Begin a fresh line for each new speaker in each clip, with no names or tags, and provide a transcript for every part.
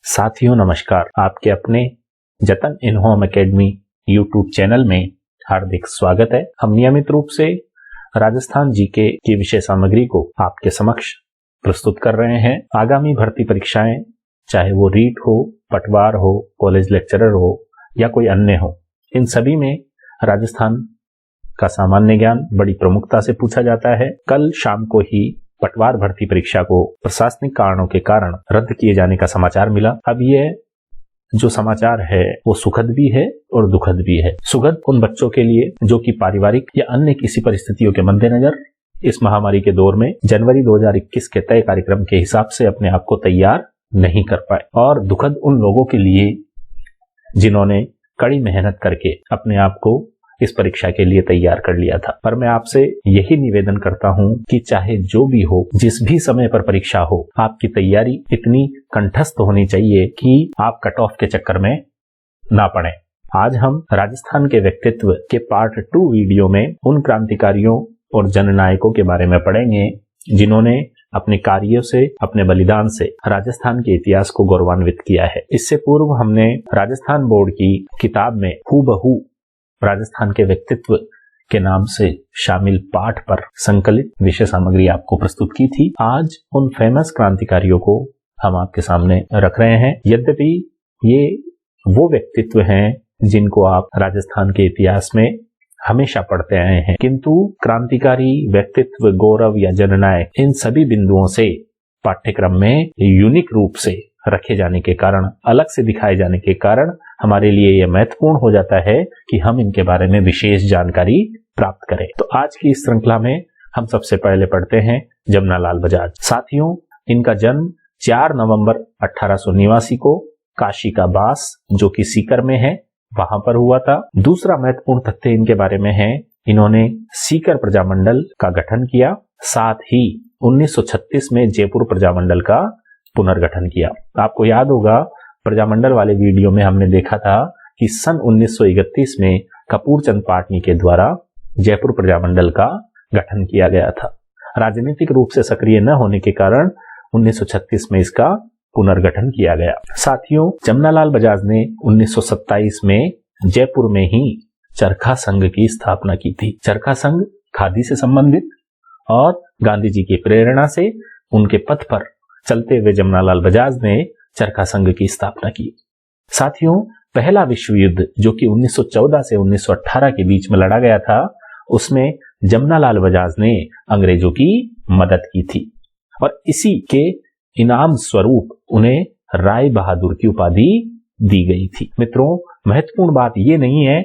साथियों नमस्कार, आपके अपने जतन इन होम एकेडमी यूट्यूब चैनल में हार्दिक स्वागत है। हम नियमित रूप से राजस्थान जीके की विषय सामग्री को आपके समक्ष प्रस्तुत कर रहे हैं। आगामी भर्ती परीक्षाएं, चाहे वो रीट हो, पटवार हो, कॉलेज लेक्चरर हो या कोई अन्य हो, इन सभी में राजस्थान का सामान्य ज्ञान बड़ी प्रमुखता से पूछा जाता है। कल शाम को ही पटवार भर्ती परीक्षा को प्रशासनिक कारणों के कारण रद्द किए जाने का समाचार मिला। अब यह जो समाचार है वो सुखद भी है और दुखद भी है। सुखद उन बच्चों के लिए जो कि पारिवारिक या अन्य किसी परिस्थितियों के मद्देनजर इस महामारी के दौर में जनवरी 2021 के तय कार्यक्रम के हिसाब से अपने आप को तैयार नहीं कर पाए, और दुखद उन लोगों के लिए जिन्होंने कड़ी मेहनत करके अपने आप को इस परीक्षा के लिए तैयार कर लिया था। पर मैं आपसे यही निवेदन करता हूं कि चाहे जो भी हो, जिस भी समय पर परीक्षा हो, आपकी तैयारी इतनी कंठस्थ होनी चाहिए कि आप कट ऑफ के चक्कर में ना पड़े। आज हम राजस्थान के व्यक्तित्व के पार्ट 2 वीडियो में उन क्रांतिकारियों और जननायकों के बारे में पढ़ेंगे जिन्होंने अपने कार्यों से, अपने बलिदान से राजस्थान के इतिहास को गौरवान्वित किया है। इससे पूर्व हमने राजस्थान बोर्ड की किताब में हूबहू राजस्थान के व्यक्तित्व के नाम से शामिल पाठ पर संकलित विषय सामग्री आपको प्रस्तुत की थी। आज उन फेमस क्रांतिकारियों को हम आपके सामने रख रहे हैं। यद्यपि ये वो व्यक्तित्व हैं जिनको आप राजस्थान के इतिहास में हमेशा पढ़ते आए हैं, किंतु क्रांतिकारी, व्यक्तित्व, गौरव या जननायक, इन सभी बिंदुओं से पाठ्यक्रम में यूनिक रूप से रखे जाने के कारण, अलग से दिखाए जाने के कारण हमारे लिए यह महत्वपूर्ण हो जाता है कि हम इनके बारे में विशेष जानकारी प्राप्त करें। तो आज की इस श्रृंखला में हम सबसे पहले पढ़ते हैं जमनालाल बजाज। साथियों, इनका जन्म 4 नवंबर 1889 को काशी का बास, जो कि सीकर में है, वहां पर हुआ था। दूसरा महत्वपूर्ण तथ्य इनके बारे में है, इन्होंने सीकर प्रजामंडल का गठन किया, साथ ही 1936 में जयपुर प्रजामंडल का पुनर्गठन किया। आपको याद होगा, प्रजामंडल वाले वीडियो में हमने देखा था कि सन 1931 में कपूर चंद पाटनी के द्वारा जयपुर प्रजामंडल का गठन किया गया था। राजनीतिक रूप से सक्रिय न होने के कारण 1936 में इसका पुनर्गठन किया गया। साथियों, जमनालाल बजाज ने 1927 में जयपुर में ही चरखा संघ की स्थापना की थी। चरखा संघ खादी से संबंधित, और गांधी जी की प्रेरणा से उनके पथ पर चलते हुए जमनालाल बजाज ने चरखा संघ की स्थापना की। साथियों, पहला विश्व युद्ध जो कि 1914 से 1918 के बीच में लड़ा गया था, उसमें जमनालाल बजाज ने अंग्रेजों की मदद की थी, और इसी के इनाम स्वरूप उन्हें राय बहादुर की उपाधि दी गई थी। मित्रों, महत्वपूर्ण बात यह नहीं है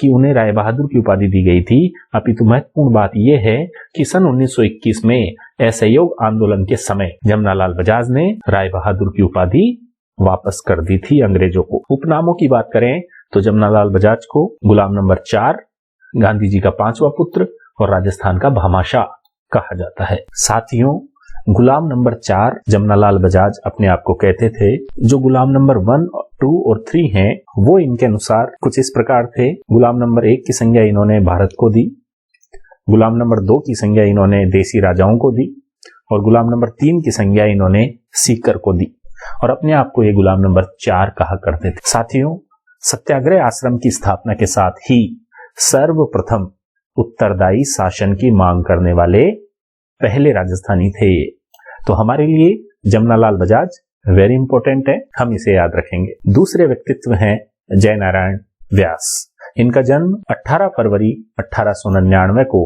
कि उन्हें राय बहादुर की उपाधि दी गई थी, अपितु महत्वपूर्ण बात यह है कि सन 1921 में असहयोग आंदोलन के समय जमनालाल बजाज ने राय बहादुर की उपाधि वापस कर दी थी अंग्रेजों को। उपनामों की बात करें तो जमनालाल बजाज को गुलाम नंबर 4, गांधी जी का 5वां पुत्र और राजस्थान का भामाशाह कहा जाता है। साथियों, गुलाम नंबर 4 जमनालाल बजाज अपने आप को कहते थे। जो गुलाम नंबर 1, 2 और 3 हैं, वो इनके अनुसार कुछ इस प्रकार थे। गुलाम नंबर 1 की संज्ञा इन्होंने भारत को दी, गुलाम नंबर 2 की संज्ञा इन्होंने देसी राजाओं को दी, और गुलाम नंबर 3 की संज्ञा इन्होंने सीकर को दी, और अपने आप को ये गुलाम नंबर 4 कहा करते थे। साथियों, सत्याग्रह आश्रम की स्थापना के साथ ही सर्वप्रथम उत्तरदायी शासन की मांग करने वाले पहले राजस्थानी थे। तो हमारे लिए जमनालाल बजाज वेरी इंपॉर्टेंट है, हम इसे याद रखेंगे। दूसरे व्यक्तित्व हैं जयनारायण व्यास। इनका जन्म 18 फरवरी 1899 को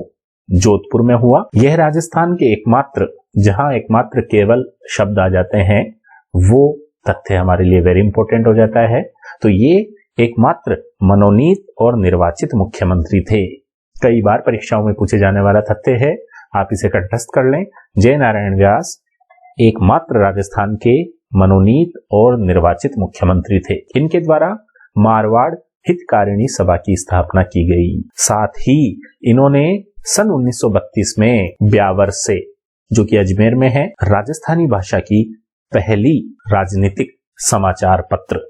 जोधपुर में हुआ। यह राजस्थान के जहां एकमात्र केवल शब्द आ जाते हैं, वो तथ्य हमारे लिए वेरी इंपॉर्टेंट हो जाता है। तो ये एकमात्र मनोनीत और निर्वाचित मुख्यमंत्री थे। कई बार परीक्षाओं में पूछे जाने वाला तथ्य है, आप इसे कंठस्थ कर लें। जयनारायण व्यास एकमात्र राजस्थान के मनोनीत और निर्वाचित मुख्यमंत्री थे। इनके द्वारा मारवाड़ हितकारिणी सभा की स्थापना की गई। साथ ही इन्होंने सन 1932 में ब्यावर से, जो कि अजमेर में है, राजस्थानी भाषा की पहली राजनीतिक समाचार पत्र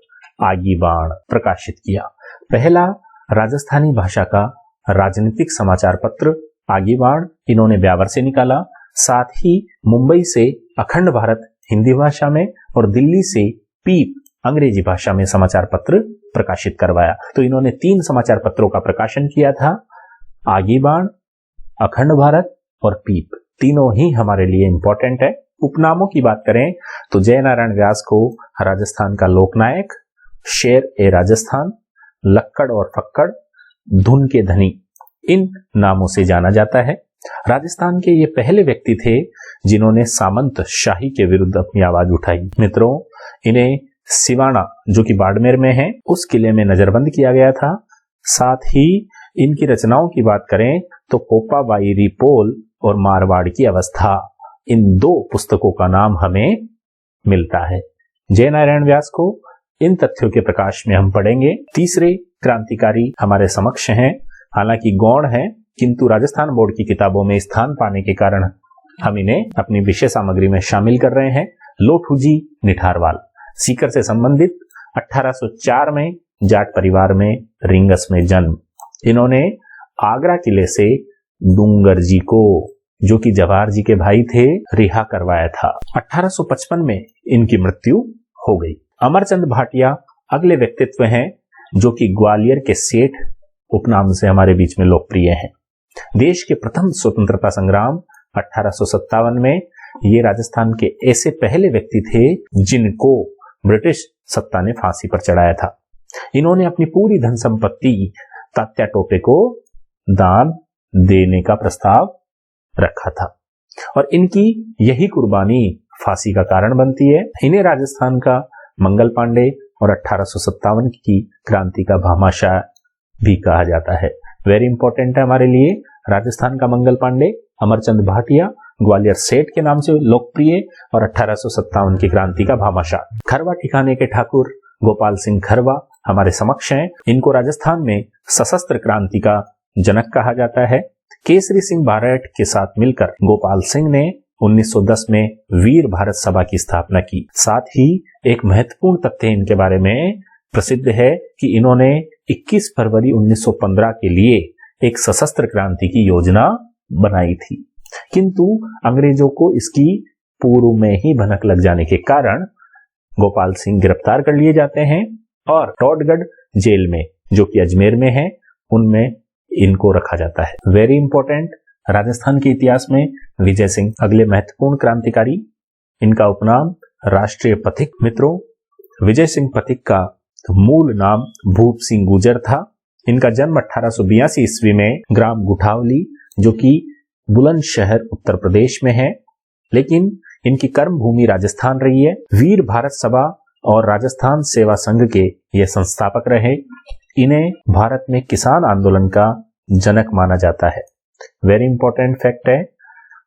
आगी बाण प्रकाशित किया। पहला राजस्थानी भाषा का राजनीतिक समाचार पत्र आगी बाण इन्होंने ब्यावर से निकाला। साथ ही मुंबई से अखंड भारत हिंदी भाषा में और दिल्ली से पीप अंग्रेजी भाषा में समाचार पत्र प्रकाशित करवाया। तो इन्होंने 3 समाचार पत्रों का प्रकाशन किया था, आगीबाण, अखंड भारत और पीप। तीनों ही हमारे लिए इंपॉर्टेंट है। उपनामों की बात करें तो जय नारायण व्यास को राजस्थान का लोकनायक, शेर ए राजस्थान, लक्कड़ और फक्कड़, धुन के धनी, इन नामों से जाना जाता है। राजस्थान के ये पहले व्यक्ति थे जिन्होंने सामंत शाही के विरुद्ध अपनी आवाज उठाई। मित्रों, इन्हें सिवाना, जो कि बाड़मेर में है, उस किले में नजरबंद किया गया था। साथ ही इनकी रचनाओं की बात करें तो पोपा बाई रिपोल और मारवाड़ की अवस्था, इन 2 पुस्तकों का नाम हमें मिलता है। जय नारायण व्यास को इन तथ्यों के प्रकाश में हम पढ़ेंगे। तीसरे क्रांतिकारी हमारे समक्ष हैं, हालांकि गौण हैं, किंतु राजस्थान बोर्ड की किताबों में स्थान पाने के कारण हम इन्हें अपनी विषय सामग्री में शामिल कर रहे हैं। लोठूजी निठारवाल, सीकर से संबंधित, 1804 में जाट परिवार में रिंगस में जन्म। इन्होंने आगरा किले से डूंगर जी को, जो कि जवाहर जी के भाई थे, रिहा करवाया था। 1855 में इनकी मृत्यु हो गई। अमरचंद भाटिया अगले व्यक्तित्व हैं जो कि ग्वालियर के सेठ उपनाम से हमारे बीच में लोकप्रिय हैं। देश के प्रथम स्वतंत्रता संग्राम 1857 में ये राजस्थान के ऐसे पहले व्यक्ति थे जिनको ब्रिटिश सत्ता ने फांसी पर चढ़ाया था। इन्होंने अपनी पूरी धन संपत्ति तात्या टोपे को दान देने का प्रस्ताव रखा था और इनकी यही कुर्बानी फांसी का कारण बनती है। इन्हें राजस्थान का मंगल पांडे और 1857 की क्रांति का भामाशाह भी कहा जाता है। वेरी इंपॉर्टेंट है हमारे लिए। राजस्थान का मंगल पांडे, अमरचंद भाटिया, ग्वालियर सेठ के नाम से लोकप्रिय, और 1857 की क्रांति का भामाशाह। खरवा ठिकाने के ठाकुर गोपाल सिंह खरवा हमारे समक्ष हैं। इनको राजस्थान में सशस्त्र क्रांति का जनक कहा जाता है। केसरी सिंह बारठ के साथ मिलकर गोपाल सिंह ने 1910 में वीर भारत सभा की स्थापना की। साथ ही एक महत्वपूर्ण तथ्य इनके बारे में प्रसिद्ध है कि इन्होंने 21 फरवरी 1915 के लिए एक सशस्त्र क्रांति की योजना बनाई थी, किंतु अंग्रेजों को इसकी पूर्व में ही भनक लग जाने के कारण गोपाल सिंह गिरफ्तार कर लिए जाते हैं और टॉडगढ़ जेल में, जो कि अजमेर में है, उनमें इनको रखा जाता है। वेरी इंपॉर्टेंट, राजस्थान के इतिहास में विजय सिंह अगले महत्वपूर्ण क्रांतिकारी। इनका उपनाम राष्ट्रीय पथिक। मित्रों, विजय सिंह पथिक का मूल नाम भूप सिंह गुजर था। इनका जन्म 1882 ईस्वी में ग्राम गुठावली, जो कि बुलंदशहर उत्तर प्रदेश में है, लेकिन इनकी कर्म भूमि राजस्थान रही है। वीर भारत सभा और राजस्थान सेवा संघ के ये संस्थापक रहे। इन्हें भारत में किसान आंदोलन का जनक माना जाता है। वेरी इंपॉर्टेंट फैक्ट है,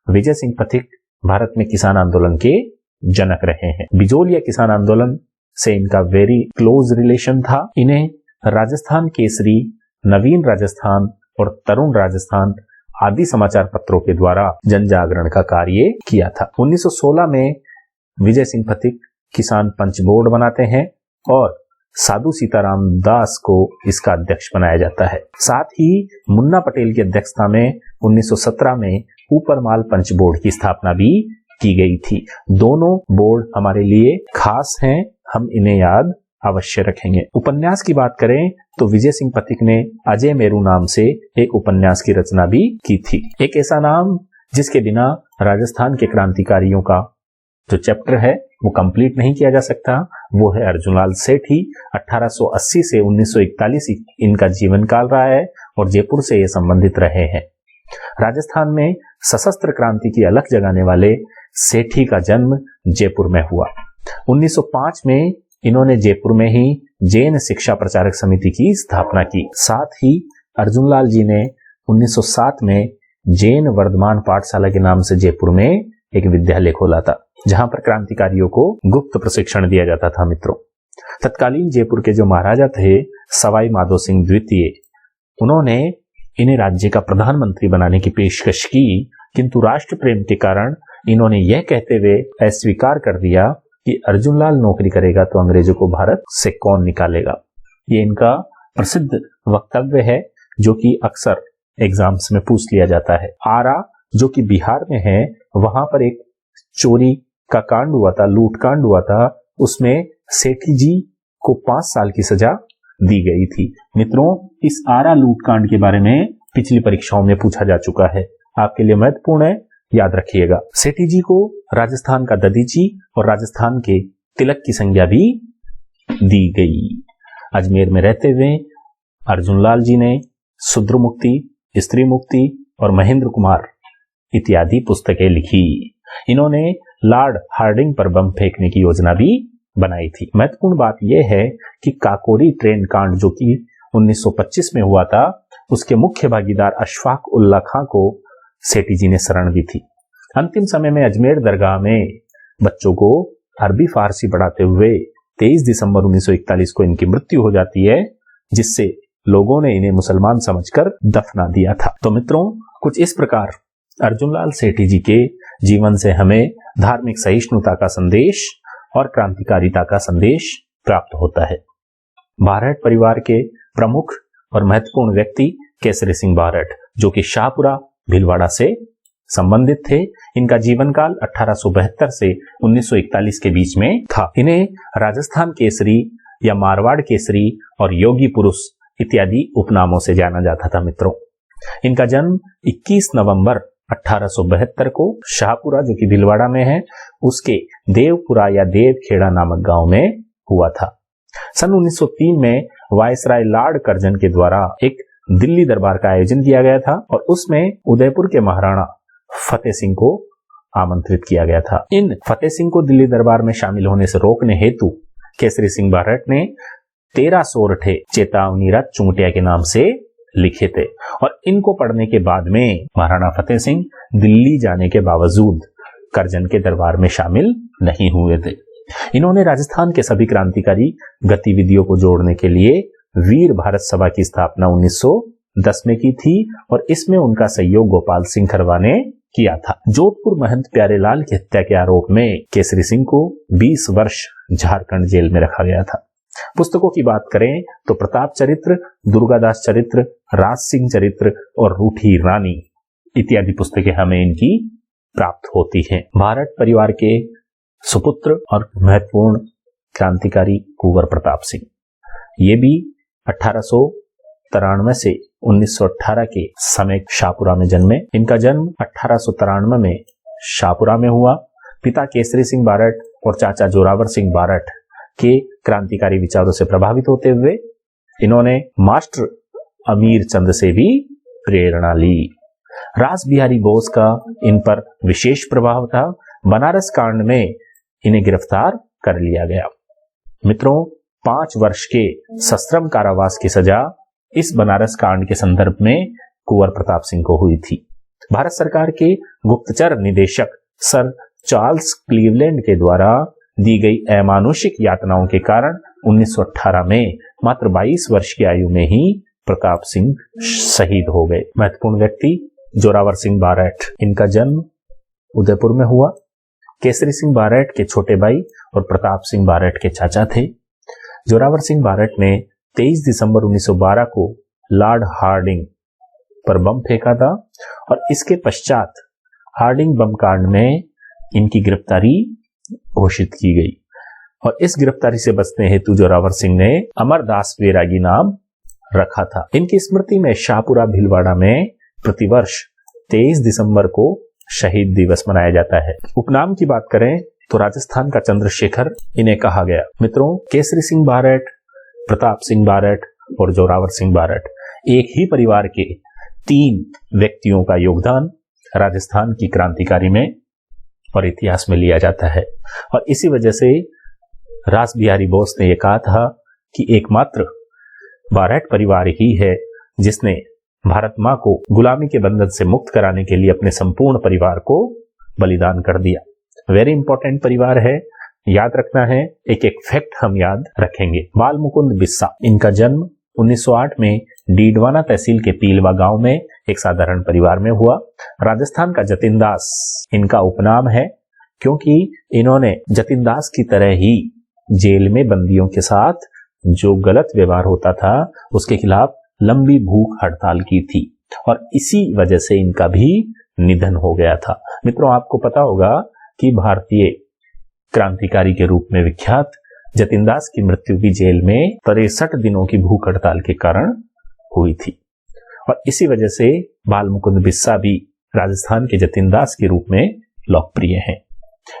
विजय सिंह पथिक भारत में किसान आंदोलन के जनक रहे हैं। बिजोलिया किसान आंदोलन से इनका वेरी क्लोज रिलेशन था। इन्हें राजस्थान केसरी, नवीन राजस्थान और तरुण राजस्थान आदि समाचार पत्रों के द्वारा जन जागरण का कार्य किया था। 1916 में विजय सिंह पथिक किसान पंच बोर्ड बनाते हैं और साधु सीताराम दास को इसका अध्यक्ष बनाया जाता है। साथ ही मुन्ना पटेल की अध्यक्षता में 1917 में ऊपरमाल पंच बोर्ड की स्थापना भी की गई थी। दोनों बोर्ड हमारे लिए खास हैं, हम इन्हें याद अवश्य रखेंगे। उपन्यास की बात करें तो विजय सिंह पथिक ने अजय मेरू नाम से एक उपन्यास की रचना भी की थी। एक ऐसा नाम जिसके बिना राजस्थान के क्रांतिकारियों का जो चैप्टर है वो कंप्लीट नहीं किया जा सकता, वो है अर्जुनलाल सेठी। 1880 से 1941 इनका जीवन काल रहा है और जयपुर से ये संबंधित रहे हैं। राजस्थान में सशस्त्र क्रांति की अलख जगाने वाले सेठी का जन्म जयपुर में हुआ। 1905 में इन्होंने जयपुर में ही जैन शिक्षा प्रचारक समिति की स्थापना की। साथ ही अर्जुनलाल जी ने 1907 में जैन वर्धमान पाठशाला के नाम से जयपुर में एक विद्यालय खोला था, जहां पर क्रांतिकारियों को गुप्त प्रशिक्षण दिया जाता था। मित्रों, तत्कालीन जयपुर के जो महाराजा थे सवाई माधो सिंह द्वितीय, उन्होंने इन्हें राज्य का प्रधानमंत्री बनाने की पेशकश की, किंतु राष्ट्र प्रेम के कारण इन्होंने यह कहते हुए अस्वीकार कर दिया कि अर्जुनलाल नौकरी करेगा तो अंग्रेजों को भारत से कौन निकालेगा। ये इनका प्रसिद्ध वक्तव्य है जो कि अक्सर एग्जाम्स में पूछ लिया जाता है। आरा, जो कि बिहार में है, वहां पर एक चोरी का कांड हुआ था, लूट कांड हुआ था। उसमें सेठी जी को 5 साल की सजा दी गई थी। मित्रों, इस आरा लूटकांड के बारे में पिछली परीक्षाओं में पूछा जा चुका है, आपके लिए महत्वपूर्ण है, याद रखिएगा। सेठी जी को राजस्थान का दधीची और राजस्थान के तिलक की संज्ञा भी दी गई। अजमेर में रहते हुए अर्जुन लाल जी ने शूद्र मुक्ति, स्त्री मुक्ति और महेंद्र कुमार इत्यादि पुस्तकें लिखी। इन्होंने लॉर्ड हार्डिंग पर बम फेंकने की योजना भी बनाई थी। महत्वपूर्ण बात यह है कि काकोरी ट्रेन कांड जो कि 1925 में हुआ था, उसके मुख्य भागीदार अशफाक उल्ला खां को सेठी जी ने शरण दी थी। अंतिम समय में अजमेर दरगाह में बच्चों को अरबी फारसी पढ़ाते हुए 23 दिसंबर 1941 को इनकी मृत्यु हो जाती है, जिससे लोगों ने इन्हें मुसलमान समझकर दफना दिया था। तो मित्रों, कुछ इस प्रकार अर्जुनलाल सेठी जी के जीवन से हमें धार्मिक सहिष्णुता का संदेश और क्रांतिकारिता का संदेश प्राप्त होता है। बारहट परिवार के प्रमुख और महत्वपूर्ण व्यक्ति केसरी सिंह बारहट, जो कि शाहपुरा भीलवाड़ा से संबंधित थे। इनका जीवन काल 1872 से 1941 के बीच में था। इन्हें राजस्थान केसरी या मारवाड़ केसरी और योगी पुरुष इत्यादि उपनामों से जाना जाता था। मित्रों, इनका जन्म 21 नवंबर 1872 को शाहपुरा, जो कि भीलवाड़ा में है, उसके देवपुरा या देवखेड़ा नामक गांव में हुआ था। सन 1903 में वायसराय लॉर्ड कर्जन के द्वारा एक दिल्ली दरबार का आयोजन किया गया था और उसमें उदयपुर के महाराणा फतेह सिंह को आमंत्रित किया गया था। इन फतेह सिंह को दिल्ली दरबार में शामिल होने से रोकने हेतु केसरी सिंह बारहट ने 13 सोरठे चेतावनी रथ चुंगटिया के नाम से लिखे थे और इनको पढ़ने के बाद में महाराणा फतेह सिंह दिल्ली जाने के बावजूद कर्जन के दरबार में शामिल नहीं हुए थे। इन्होंने राजस्थान के सभी क्रांतिकारी गतिविधियों को जोड़ने के लिए वीर भारत सभा की स्थापना 1910 में की थी और इसमें उनका सहयोग गोपाल सिंह खरवा ने किया था। जोधपुर महंत प्यारेलाल की हत्या के आरोप में केसरी सिंह को 20 वर्ष झारखंड जेल में रखा गया था। पुस्तकों की बात करें तो प्रताप चरित्र, दुर्गादास चरित्र, राज सिंह चरित्र और रूठी रानी इत्यादि पुस्तकें हमें इनकी प्राप्त होती हैं। बारहट परिवार के सुपुत्र और महत्वपूर्ण क्रांतिकारी कुंवर प्रताप सिंह, ये भी 1893 से 1918 के समय शाहपुरा में जन्मे। इनका जन्म 1893 में शाहपुरा में हुआ। पिता केसरी सिंह बारहट और चाचा जोरावर सिंह बारहट के क्रांतिकारी विचारों से प्रभावित होते हुए इन्होंने मास्टर अमीर चंद से भी प्रेरणा ली। रास बिहारी बोस का इन पर विशेष प्रभाव था। बनारस कांड में इन्हें गिरफ्तार कर लिया गया। मित्रों, 5 वर्ष के सश्रम कारावास की सजा इस बनारस कांड के संदर्भ में कुंवर प्रताप सिंह को हुई थी। भारत सरकार के गुप्तचर निदेशक सर चार्ल्स क्लीवलैंड के द्वारा दी गई अमानुषिक यातनाओं के कारण 1918 में मात्र 22 वर्ष की आयु में ही प्रताप सिंह शहीद हो गए। महत्वपूर्ण व्यक्ति जोरावर सिंह बारहट, इनका जन्म उदयपुर में हुआ। केसरी सिंह बारहट के छोटे भाई और प्रताप सिंह बारहट के चाचा थे। जोरावर सिंह बारहट ने 23 दिसंबर 1912 को लॉर्ड हार्डिंग पर बम फेंका था और इसके पश्चात हार्डिंग बम कांड में इनकी गिरफ्तारी घोषित की गई और इस गिरफ्तारी से बचने हेतु जोरावर सिंह ने अमरदास बैरागी नाम रखा था। इनकी स्मृति में शाहपुरा भीलवाड़ा में प्रतिवर्ष 23 दिसंबर को शहीद दिवस मनाया जाता है। उपनाम की बात करें तो राजस्थान का चंद्रशेखर इन्हें कहा गया। मित्रों, केसरी सिंह बारहट, प्रताप सिंह बारहट और जोरावर सिंह बारहट एक ही परिवार के 3 व्यक्तियों का योगदान राजस्थान की क्रांतिकारी में और इतिहास में लिया जाता है और इसी वजह से रास बिहारी बोस ने यह कहा था कि एकमात्र बारहट परिवार ही है जिसने भारत मां को गुलामी के बंधन से मुक्त कराने के लिए अपने संपूर्ण परिवार को बलिदान कर दिया। वेरी इंपॉर्टेंट परिवार है, याद रखना है। एक एक फैक्ट हम याद रखेंगे। बाल मुकुंद बिस्सा, इनका जन्म 1908 में डीडवाना तहसील के पीलवा गांव में एक साधारण परिवार में हुआ। राजस्थान का जतिन दास इनका उपनाम है क्योंकि इन्होंने जतिन दास की तरह ही जेल में बंदियों के साथ जो गलत व्यवहार होता था उसके खिलाफ लंबी भूख हड़ताल की थी और इसी वजह से इनका भी निधन हो गया था। मित्रों, आपको पता होगा कि भारतीय क्रांतिकारी के रूप में विख्यात जतिन दास की मृत्यु भी जेल में 63 दिनों की भूख हड़ताल के कारण हुई थी और इसी वजह से बाल मुकुंद बिस्सा भी राजस्थान के जतिन दास के रूप में लोकप्रिय हैं।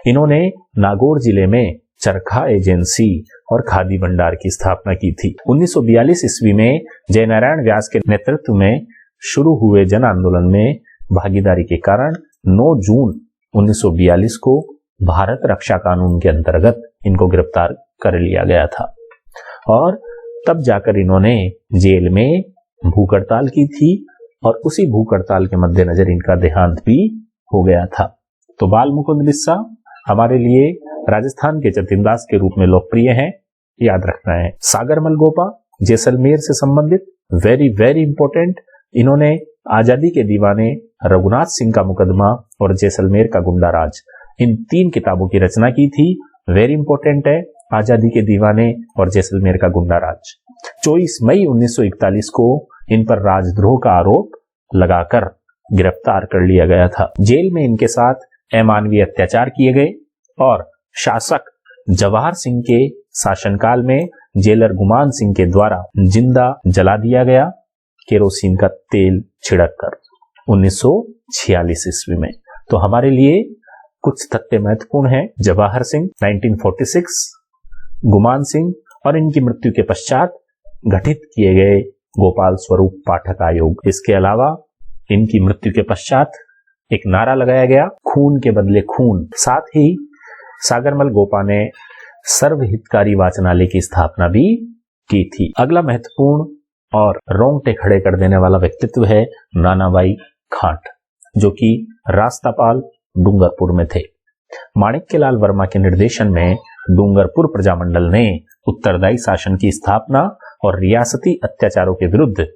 इन्होंने नागौर जिले में चरखा एजेंसी और खादी भंडार की स्थापना की थी। 1942 ईस्वी में जयनारायण व्यास के नेतृत्व में शुरू हुए जन आंदोलन में भागीदारी के कारण 9 जून 1942 को भारत रक्षा कानून के अंतर्गत इनको गिरफ्तार कर लिया गया था और तब जाकर इन्होंने जेल में भूख हड़ताल की थी और उसी भूख हड़ताल के मद्देनजर इनका देहांत भी हो गया था। तो बाल मुकुंद बिस्सा हमारे लिए राजस्थान के जतिन दास के रूप में लोकप्रिय हैं, याद रखना है। सागरमल गोपा जैसलमेर से संबंधित वेरी वेरी इंपॉर्टेंट। इन्होंने आजादी के दीवाने, रघुनाथ सिंह का मुकदमा और जैसलमेर का गुंडा राज, इन 3 किताबों की रचना की थी। वेरी इंपॉर्टेंट है, आजादी के दीवाने और जैसलमेर का गुंडा राज। 24 मई 1941 को इन पर राजद्रोह का आरोप लगाकर गिरफ्तार कर लिया गया था। जेल में इनके साथ अमानवीय अत्याचार किए गए और शासक जवाहर सिंह के शासनकाल में जेलर गुमान सिंह के द्वारा जिंदा जला दिया गया केरोसिन का तेल छिड़ककर 1946 ईस्वी में। तो हमारे लिए कुछ तथ्य महत्वपूर्ण हैं। जवाहर सिंह 1946, गुमान सिंह और इनकी मृत्यु के पश्चात गठित किए गए गोपाल स्वरूप पाठक आयोग। इसके अलावा इनकी मृत्यु के पश्चात एक नारा लगाया गया, खून के बदले खून। साथ ही सागरमल गोपा ने सर्वहितकारी वाचनालय की स्थापना भी की थी। अगला महत्वपूर्ण और रोंगटे खड़े कर देने वाला व्यक्तित्व है नानाभाई खाट, जो कि रास्तापाल डूंगरपुर में थे। माणिक्यलाल वर्मा के निर्देशन में डूंगरपुर प्रजामंडल ने उत्तरदायी शासन की स्थापना और रियासती अत्याचारों के विरुद्ध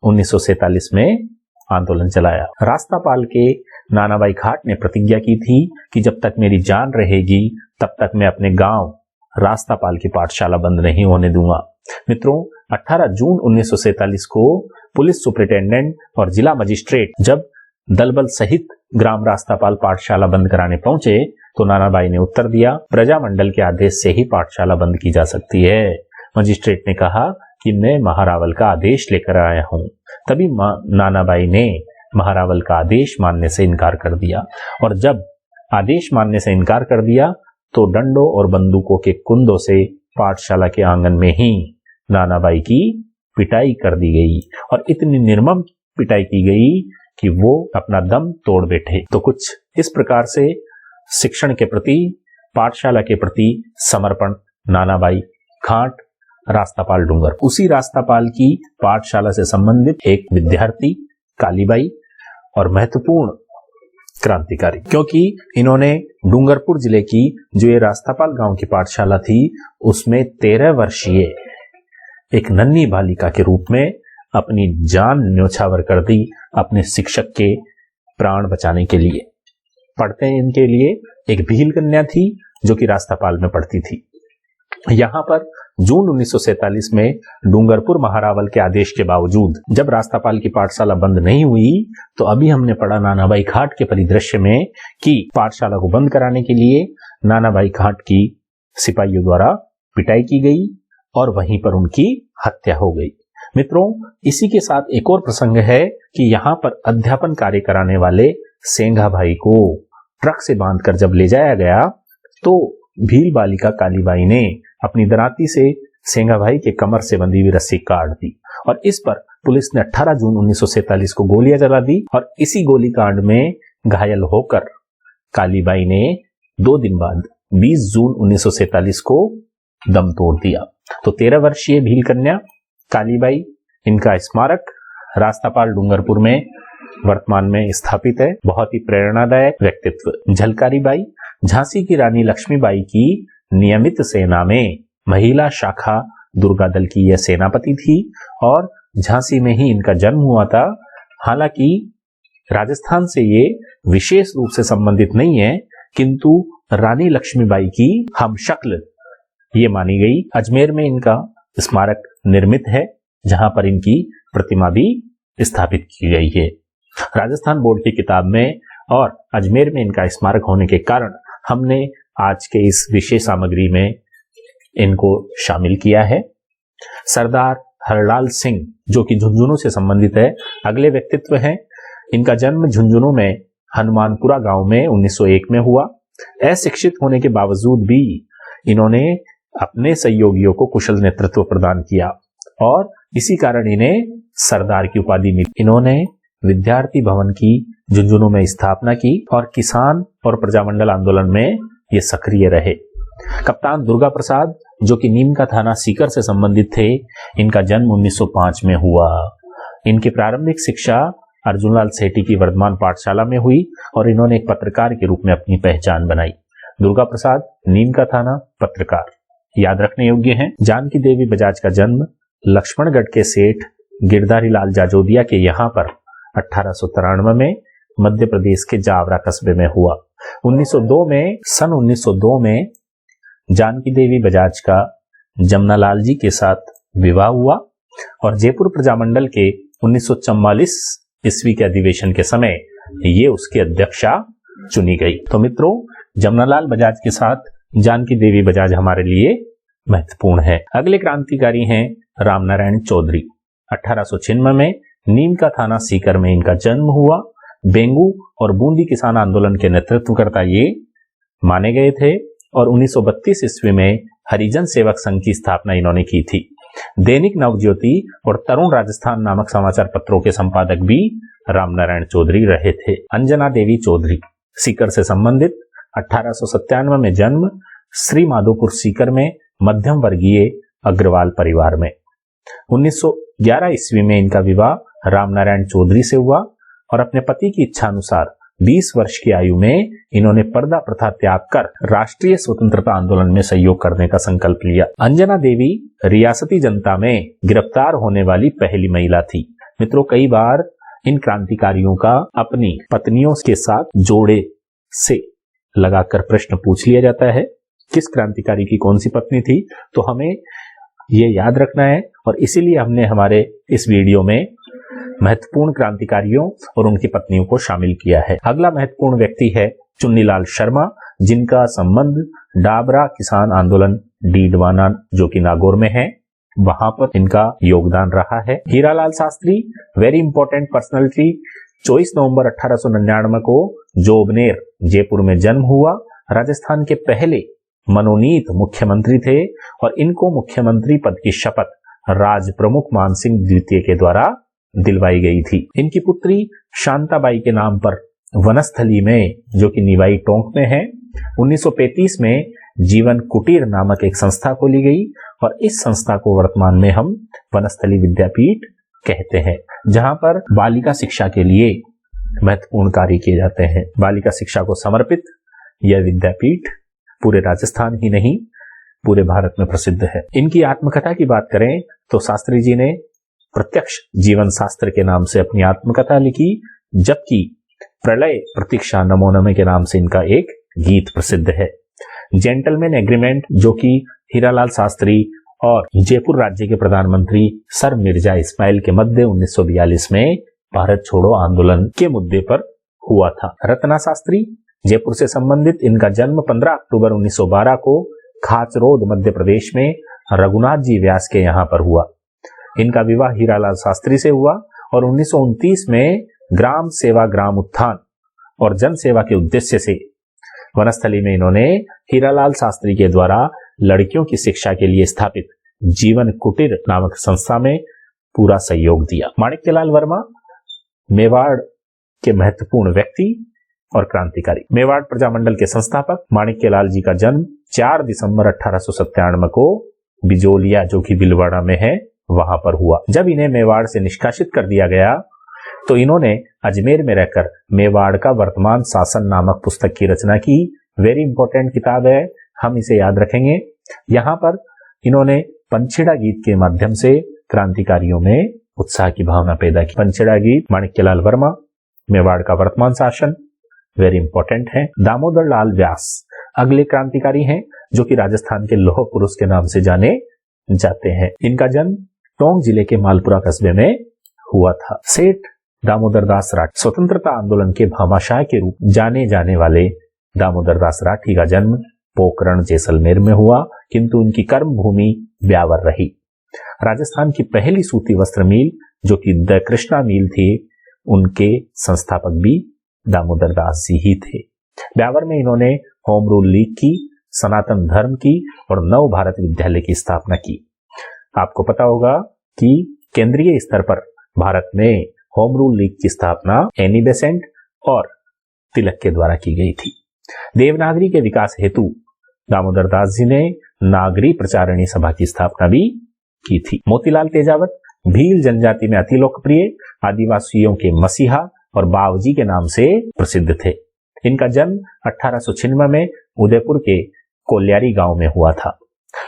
1947 में आंदोलन चलाया। रास्तापाल के नानाभाई खाट ने प्रतिज्ञा की थी कि जब तक मेरी जान रहेगी तब तक मैं अपने गांव रास्तापाल की पाठशाला बंद नहीं होने दूंगा। मित्रों, 18 जून 1947 को पुलिस सुपरिटेंडेंट और जिला मजिस्ट्रेट जब दलबल सहित ग्राम रास्तापाल पाठशाला बंद कराने पहुंचे तो नानाभाई ने उत्तर दिया, प्रजामंडल के आदेश से ही पाठशाला बंद की जा सकती है। मजिस्ट्रेट ने कहा कि मैं महारावल का आदेश लेकर आया हूं। तभी नानाभाई ने महारावल का आदेश मानने से इनकार कर दिया और जब आदेश मानने से इनकार कर दिया तो डंडों और बंदूकों के कुंदों से पाठशाला के आंगन में ही नानाभाई की पिटाई कर दी गई और इतनी निर्मम पिटाई की गई कि वो अपना दम तोड़ बैठे। तो कुछ इस प्रकार से शिक्षण के प्रति, पाठशाला के प्रति समर्पण नानाभाई खाट, रास्तापाल डूंगर। उसी रास्तापाल की पाठशाला से संबंधित एक विद्यार्थी कालीबाई और महत्वपूर्ण क्रांतिकारी, क्योंकि इन्होंने डूंगरपुर जिले की जो ये रास्तापाल गांव की पाठशाला थी उसमें 13 वर्षीय एक नन्ही बालिका के रूप में अपनी जान न्योछावर कर दी अपने शिक्षक के प्राण बचाने के लिए। पढ़ते हैं इनके लिए एक भील कन्या थी जो कि रास्तापाल में पढ़ती थी। यहाँ पर जून 1947 में डूंगरपुर महारावल के आदेश के बावजूद जब रास्तापाल की पाठशाला बंद नहीं हुई तो अभी हमने पढ़ा नानाभाई खाट के परिदृश्य में कि पाठशाला को बंद कराने के लिए नानाभाई खाट की सिपाहियों द्वारा पिटाई की गई और वहीं पर उनकी हत्या हो गई। मित्रों, इसी के साथ एक और प्रसंग है कि यहाँ पर अध्यापन कार्य कराने वाले सेंघा भाई को ट्रक से बांधकर जब ले जाया गया तो भील बालिका कालीबाई ने अपनी दराती से सेंघा भाई के कमर से बंधी हुई रस्सी काट दी और इस पर पुलिस ने 18 जून 1947 को गोलियां चला दी और इसी गोलीकांड में घायल होकर कालीबाई ने 2 दिन बाद 20 जून 1947 को दम तोड़ दिया। तो 13 वर्षीय भील कन्या कालीबाई, इनका स्मारक रास्तापाल डूंगरपुर में वर्तमान में स्थापित है। बहुत ही प्रेरणादायक व्यक्तित्व। झलकारी बाई झांसी की रानी लक्ष्मीबाई की नियमित सेना में महिला शाखा दुर्गा दल की यह सेनापति थी और झांसी में ही इनका जन्म हुआ था। हालांकि राजस्थान से ये विशेष रूप से संबंधित नहीं है, किंतु रानी लक्ष्मीबाई की हमशक्ल ये मानी गई। अजमेर में इनका स्मारक निर्मित है जहां पर इनकी प्रतिमा भी स्थापित की गई है। राजस्थान बोर्ड की किताब में और अजमेर में इनका स्मारक होने के कारण हमने आज के इस विशेष सामग्री में इनको शामिल किया है। सरदार हरलाल सिंह जो कि झुंझुनू से संबंधित है, अगले व्यक्तित्व हैं। इनका जन्म झुंझुनू में हनुमानपुरा गांव में 1901 में हुआ। अशिक्षित होने के बावजूद भी इन्होंने अपने सहयोगियों को कुशल नेतृत्व प्रदान किया और इसी कारण इन्हें सरदार की उपाधि मिली। इन्होंने विद्यार्थी भवन की झुंझुनू में स्थापना की और किसान और प्रजामंडल आंदोलन में ये सक्रिय रहे। कप्तान दुर्गा प्रसाद जो कि नीम का थाना सीकर से संबंधित थे, इनका जन्म 1905 में हुआ। इनकी प्रारंभिक शिक्षा अर्जुनलाल सेठी की वर्धमान पाठशाला में हुई और इन्होंने एक पत्रकार के रूप में अपनी पहचान बनाई। दुर्गा प्रसाद, नीम का थाना, पत्रकार, याद रखने योग्य हैं। जानकी देवी बजाज का जन्म लक्ष्मणगढ़ के सेठ गिरधारी लाल जाजोदिया के यहाँ पर 1893 में मध्य प्रदेश के जावरा कस्बे में हुआ। 1902 में जानकी देवी बजाज का जमनालाल जी के साथ विवाह हुआ और जयपुर प्रजामंडल के 1944 ईस्वी के अधिवेशन के समय ये उसकी अध्यक्षा चुनी गई। तो मित्रों, जमनालाल बजाज के साथ जानकी देवी बजाज हमारे लिए महत्वपूर्ण है। अगले क्रांतिकारी हैं रामनारायण चौधरी। 1896 में नीम का थाना सीकर में इनका जन्म हुआ। बेंगू और बूंदी किसान आंदोलन के नेतृत्वकर्ता ये माने गए थे और 1932 ईस्वी में हरिजन सेवक संघ की स्थापना इन्होंने की थी। दैनिक नवज्योति और तरुण राजस्थान नामक समाचार पत्रों के संपादक भी रामनारायण चौधरी रहे थे। अंजना देवी चौधरी, सीकर से संबंधित, 1897 में जन्म, श्री माधोपुर सीकर में मध्यम वर्गीय अग्रवाल परिवार में। 1911 ईस्वी में इनका विवाह रामनारायण चौधरी से हुआ और अपने पति की इच्छा अनुसार 20 वर्ष की आयु में इन्होंने पर्दा प्रथा त्याग कर राष्ट्रीय स्वतंत्रता आंदोलन में सहयोग करने का संकल्प लिया। अंजना देवी रियासती जनता में गिरफ्तार होने वाली पहली महिला थी। मित्रों, कई बार इन क्रांतिकारियों का अपनी पत्नियों के साथ जोड़े से लगाकर प्रश्न पूछ लिया जाता है, किस क्रांतिकारी की कौन सी पत्नी थी, तो हमें ये याद रखना है और इसीलिए हमने हमारे इस वीडियो में महत्वपूर्ण क्रांतिकारियों और उनकी पत्नियों को शामिल किया है। अगला महत्वपूर्ण व्यक्ति है चुन्नीलाल शर्मा, जिनका संबंध डाबरा किसान आंदोलन डीडवाना जो कि नागौर में है, वहां पर इनका योगदान रहा है। Hiralal Shastri, very important personality, 24 नवंबर 1899 को जोबनेर जयपुर में जन्म हुआ। राजस्थान के पहले मनोनीत मुख्यमंत्री थे और इनको मुख्यमंत्री पद की शपथ राज प्रमुख मानसिंह द्वितीय के द्वारा दिलवाई गई थी। इनकी पुत्री शांताबाई के नाम पर वनस्थली में जो कि निवाई टोंक में है 1935 में जीवन कुटीर नामक एक संस्था खोली गई और इस संस्था को वर्तमान में हम वनस्थली विद्यापीठ कहते हैं, जहां पर बालिका शिक्षा के लिए महत्वपूर्ण कार्य किए जाते हैं। बालिका शिक्षा को समर्पित यह विद्यापीठ पूरे राजस्थान ही नहीं पूरे भारत में प्रसिद्ध है। इनकी आत्मकथा की बात करें तो शास्त्री जी ने प्रत्यक्ष जीवन शास्त्र के नाम से अपनी आत्मकथा लिखी, जबकि प्रलय प्रतीक्षा नमो नमे के नाम से इनका एक गीत प्रसिद्ध है। जेंटलमैन एग्रीमेंट जो कि हीरालाल शास्त्री और जयपुर राज्य के प्रधानमंत्री सर मिर्जा इस्माइल के मध्य 1942 में भारत छोड़ो आंदोलन के मुद्दे पर हुआ था। रत्ना शास्त्री, जयपुर से संबंधित, इनका जन्म 15 अक्टूबर 1912 को खाचरोद मध्य प्रदेश में रघुनाथ जी व्यास के यहाँ पर हुआ। इनका विवाह हीरालाल शास्त्री से हुआ और 1929 में ग्राम सेवा ग्राम उत्थान और जन सेवा के उद्देश्य से वनस्थली में इन्होंने हीरालाल शास्त्री के द्वारा लड़कियों की शिक्षा के लिए स्थापित जीवन कुटीर नामक संस्था में पूरा सहयोग दिया। माणिक्यलाल वर्मा, मेवाड़ के महत्वपूर्ण व्यक्ति और क्रांतिकारी। मेवाड़ प्रजामंडल के संस्थापक माणिक्यलाल जी का जन्म 4 दिसंबर 1897 को बिजोलिया जो कि भीलवाड़ा में है वहां पर हुआ। जब इन्हें मेवाड़ से निष्कासित कर दिया गया तो इन्होंने अजमेर में रहकर मेवाड़ का वर्तमान शासन नामक पुस्तक की रचना की। वेरी इंपॉर्टेंट किताब है, हम इसे याद रखेंगे। यहाँ पर इन्होंने पंछेड़ा गीत के माध्यम से क्रांतिकारियों में उत्साह की भावना पैदा की। पंछेड़ा गीत, माणिक्यलाल वर्मा, मेवाड़ का वर्तमान शासन, वेरी इंपॉर्टेंट है। दामोदर लाल व्यास अगले क्रांतिकारी हैं जो कि राजस्थान के लौह पुरुष के नाम से जाने जाते हैं। इनका जन्म टोंक जिले के मालपुरा कस्बे में हुआ था। सेठ दामोदर दास राठी, स्वतंत्रता आंदोलन के भामाशाह के रूप जाने जाने वाले दामोदर दास राठी का जन्म पोखरण जैसलमेर में हुआ, किंतु उनकी कर्म भूमि ब्यावर रही। राजस्थान की पहली सूती वस्त्र मिल जो कि द कृष्णा मिल थी, उनके संस्थापक भी दामोदर दास जी ही थे। ब्यावर में इन्होंने होम रूल लीग की, सनातन धर्म की और नव भारत विद्यालय की स्थापना की। आपको पता होगा कि केंद्रीय स्तर पर भारत में होम रूल लीग की स्थापना एनी बेसेंट और तिलक के द्वारा की गई थी। देवनागरी के विकास हेतु दामोदर दास जी ने नागरी प्रचारणी सभा की स्थापना भी की थी। मोतीलाल तेजावत भील जनजाति में अति लोकप्रिय आदिवासियों के मसीहा और बावजी के नाम से प्रसिद्ध थे। इनका जन्म 1896 में उदयपुर के कोल्यारी गांव में हुआ था।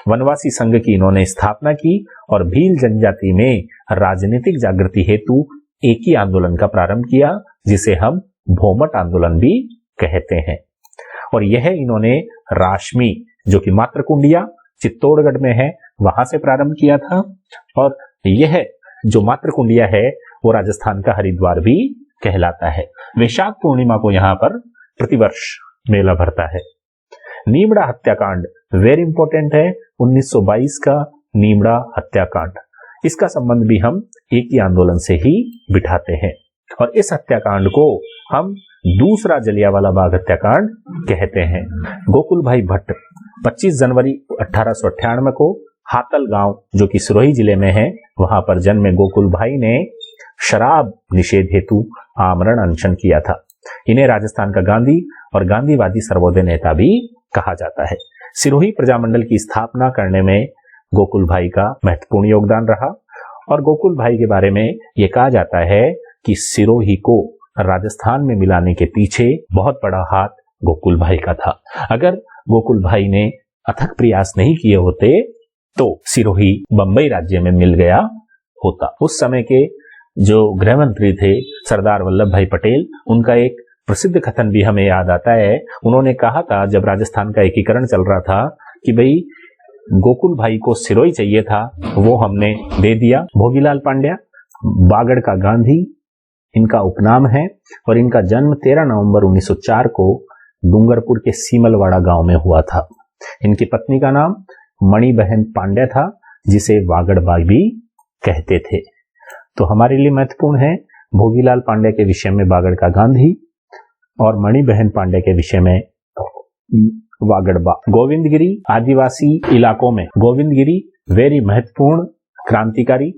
वनवासी संघ की इन्होंने स्थापना की और भील जनजाति में राजनीतिक जागृति हेतु एक ही आंदोलन का प्रारंभ किया, जिसे हम भोमट आंदोलन भी कहते हैं। और यह इन्होंने राशमी, जो कि मातृकुंडिया चित्तौड़गढ़ में है, वहां से प्रारंभ किया था। और यह जो मातृकुंडिया है वो राजस्थान का हरिद्वार भी कहलाता है। वैशाख पूर्णिमा को यहाँ पर प्रतिवर्ष मेला भरता है। नीमड़ा हत्याकांड वेरी इंपॉर्टेंट है, 1922 का नीमड़ा हत्याकांड। इसका संबंध भी हम एक ही आंदोलन से ही बिठाते हैं और इस हत्याकांड को हम दूसरा जलियांवाला बाग हत्याकांड कहते हैं। गोकुल भाई भट्ट 25 जनवरी 1898 को हातल गांव, जो कि सिरोही जिले में है, वहां पर जन्मे गोकुल भाई ने शराब निषेध हेतु आमरण अनशन किया था। इन्हें राजस्थान का गांधी और गांधीवादी सर्वोदय नेता भी कहा जाता है। सिरोही प्रजामंडल की स्थापना करने में गोकुल भाई का महत्वपूर्ण योगदान रहा और गोकुल भाई के बारे में यह कहा जाता है कि सिरोही को राजस्थान में मिलाने के पीछे बहुत बड़ा हाथ गोकुल भाई का था। अगर गोकुल भाई ने अथक प्रयास नहीं किए होते तो सिरोही बंबई राज्य में मिल गया होता। उस समय के जो गृह मंत्री थे सरदार वल्लभ भाई पटेल, उनका एक प्रसिद्ध कथन भी हमें याद आता है। उन्होंने कहा था जब राजस्थान का एकीकरण चल रहा था कि भाई गोकुल भाई को सिरोही चाहिए था, वो हमने दे दिया। भोगीलाल पांड्या बागड़ का गांधी इनका उपनाम है और इनका जन्म 13 नवंबर 1904 को डूंगरपुर के सीमलवाड़ा गांव में हुआ था। इनकी पत्नी का नाम मणिबहन पांड्या था, जिसे वागड़ बाई भी कहते थे। तो हमारे लिए महत्वपूर्ण है भोगीलाल पांड्या के विषय में बागड़ का गांधी और मणिबहन पांड्या के विषय में वागड़बा। गोविंदगिरी आदिवासी इलाकों में गोविंदगिरी वेरी महत्वपूर्ण क्रांतिकारी।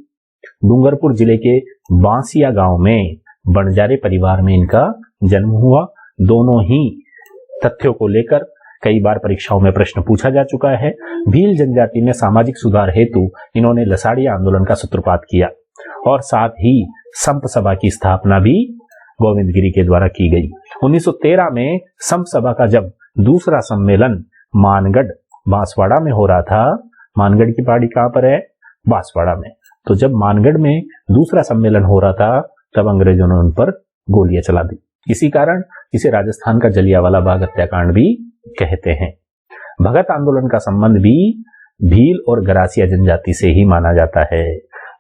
डूंगरपुर जिले के बांसिया गांव में बंजारे परिवार में इनका जन्म हुआ। दोनों ही तथ्यों को लेकर कई बार परीक्षाओं में प्रश्न पूछा जा चुका है। भील जनजाति में सामाजिक सुधार हेतु इन्होंने लसाड़िया आंदोलन का सूत्रपात किया और साथ ही संप सभा की स्थापना भी गोविंदगिरी के द्वारा की गई। 1913 में संप सभा का जब दूसरा सम्मेलन मानगढ़ बांसवाड़ा में हो रहा था, मानगढ़ की पहाड़ी कहां पर है? बांसवाड़ा में। तो जब मानगढ़ में दूसरा सम्मेलन हो रहा था तब अंग्रेजों ने उन पर गोलियां चला दी। इसी कारण इसे राजस्थान का जलियांवाला बाग हत्याकांड भी कहते हैं। भगत आंदोलन का संबंध भी भील और गरासिया जनजाति से ही माना जाता है।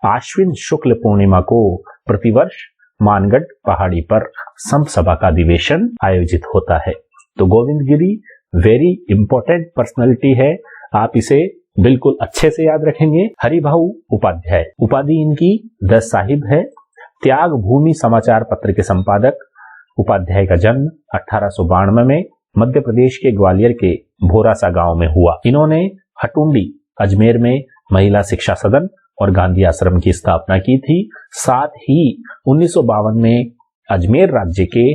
आश्विन शुक्ल पूर्णिमा को प्रतिवर्ष मानगढ़ पहाड़ी पर संप सभा का अधिवेशन आयोजित होता है। तो गोविंदगिरी वेरी इंपॉर्टेंट पर्सनालिटी है, आप इसे बिल्कुल अच्छे से याद रखेंगे। हरिभाऊ उपाध्याय उपाधि इनकी द साहिब है। त्याग भूमि समाचार पत्र के संपादक उपाध्याय का जन्म 1892 में मध्य प्रदेश के ग्वालियर के भोरासा गांव में हुआ। इन्होंने हटुंडी अजमेर में महिला शिक्षा सदन और गांधी आश्रम की स्थापना की थी। साथ ही 1952 में अजमेर राज्य के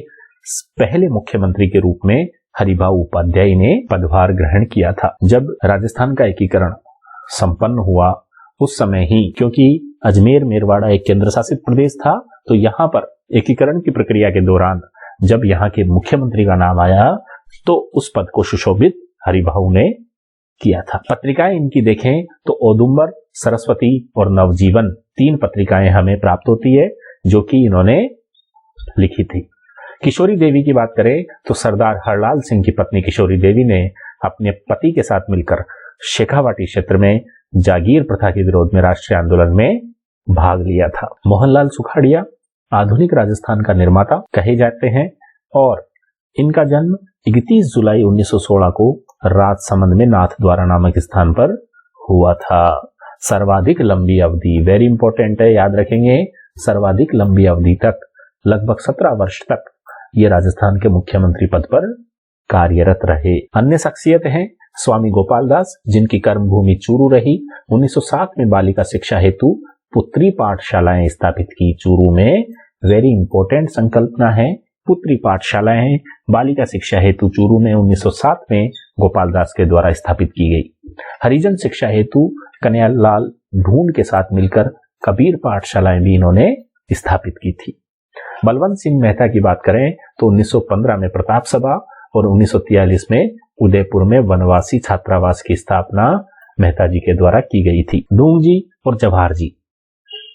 पहले मुख्यमंत्री के रूप में हरिभाऊ उपाध्याय ने पदभार ग्रहण किया था। जब राजस्थान का एकीकरण संपन्न हुआ उस समय ही, क्योंकि अजमेर मेरवाड़ा एक केंद्र शासित प्रदेश था, तो यहाँ पर एकीकरण की प्रक्रिया के दौरान जब यहाँ के मुख्यमंत्री का नाम आया तो उस पद को सुशोभित हरिभाऊ ने किया था। पत्रिकाएं इनकी देखें तो औदुंबर, सरस्वती और नवजीवन 3 पत्रिकाएं हमें प्राप्त होती है जो कि इन्होंने लिखी थी। किशोरी देवी की बात करें तो सरदार हरलाल सिंह की पत्नी किशोरी देवी ने अपने पति के साथ मिलकर शेखावाटी क्षेत्र में जागीर प्रथा के विरोध में राष्ट्रीय आंदोलन में भाग लिया था। मोहनलाल सुखाड़िया आधुनिक राजस्थान का निर्माता कहे जाते हैं और इनका जन्म 31 जुलाई 1916 को राजसमंद में नाथद्वारा नामक स्थान पर हुआ था। सर्वाधिक लंबी अवधि, वेरी इंपॉर्टेंट है, याद रखेंगे, सर्वाधिक लंबी अवधि तक, लगभग 17 वर्ष तक ये राजस्थान के मुख्यमंत्री पद पर कार्यरत रहे। अन्य शख्सियत हैं स्वामी गोपाल दास, जिनकी कर्मभूमि चूरू रही। 1907 में बालिका शिक्षा हेतु पुत्री पाठशालाएं स्थापित की। चूरू में वेरी इंपॉर्टेंट संकल्पना है, पुत्री पाठशालाएं बालिका शिक्षा हेतु चूरू में 1907 में गोपाल दास के द्वारा स्थापित की गई। हरिजन शिक्षा हेतु कन्हैयालाल ढूंढ के साथ मिलकर कबीर पाठशालाएं भी इन्होंने स्थापित की थी। बलवंत सिंह मेहता की बात करें तो 1915 में प्रताप सभा और 1943 में उदयपुर में वनवासी छात्रावास की स्थापना मेहता जी के द्वारा की गई थी। डूंग जी और जवाहर जी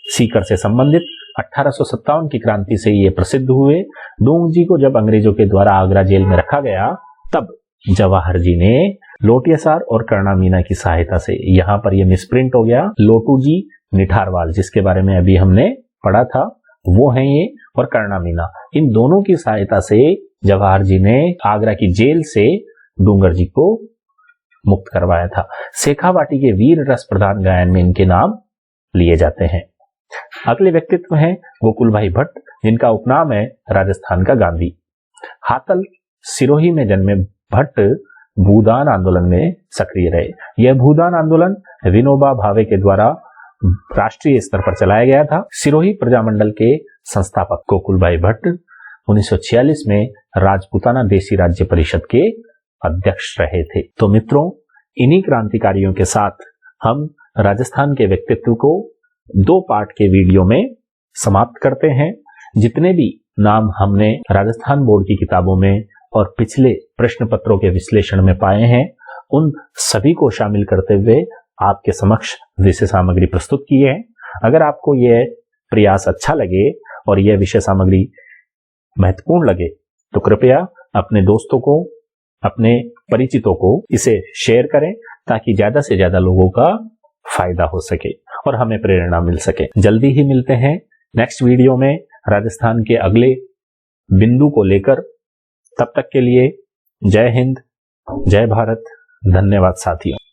सीकर से संबंधित 1857 की क्रांति से ये प्रसिद्ध हुए। डूंग जी को जब अंग्रेजों के द्वारा आगरा जेल में रखा गया, तब जवाहर जी ने लोटियासार और कर्णा मीना की सहायता से, यहाँ पर ये मिसप्रिंट हो गया, लोटू जी निठारवाल जिसके बारे में अभी हमने पढ़ा था वो है ये, और कर्णा मीना, इन दोनों की सहायता से जवाहर जी ने आगरा की जेल से डूंगर जी को मुक्त करवाया था। शेखावाटी के वीर रस प्रधान गायन में इनके नाम लिए जाते हैं। अगले व्यक्तित्व हैं गोकुल भाई भट्ट, जिनका उपनाम है राजस्थान का गांधी। हातल सिरोही में जन्मे भट्ट भूदान आंदोलन में सक्रिय रहे। यह भूदान आंदोलन विनोबा भावे के द्वारा राष्ट्रीय स्तर पर चलाया गया था। सिरोही प्रजामंडल के संस्थापक गोकुल भाई भट्ट 1946 में राजपूताना देशी राज्य परिषद के अध्यक्ष रहे थे। तो मित्रों, इन्हीं क्रांतिकारियों के साथ हम राजस्थान के व्यक्तित्व को 2 पार्ट के वीडियो में समाप्त करते हैं। जितने भी नाम हमने राजस्थान बोर्ड की किताबों में और पिछले प्रश्न पत्रों के विश्लेषण में पाए हैं, उन सभी को शामिल करते हुए आपके समक्ष विषय सामग्री प्रस्तुत की है। अगर आपको यह प्रयास अच्छा लगे और यह विषय सामग्री महत्वपूर्ण लगे तो कृपया अपने दोस्तों को, अपने परिचितों को इसे शेयर करें, ताकि ज्यादा से ज्यादा लोगों का फायदा हो सके और हमें प्रेरणा मिल सके। जल्दी ही मिलते हैं नेक्स्ट वीडियो में राजस्थान के अगले बिंदु को लेकर। तब तक के लिए जय हिंद, जय भारत, धन्यवाद साथियों।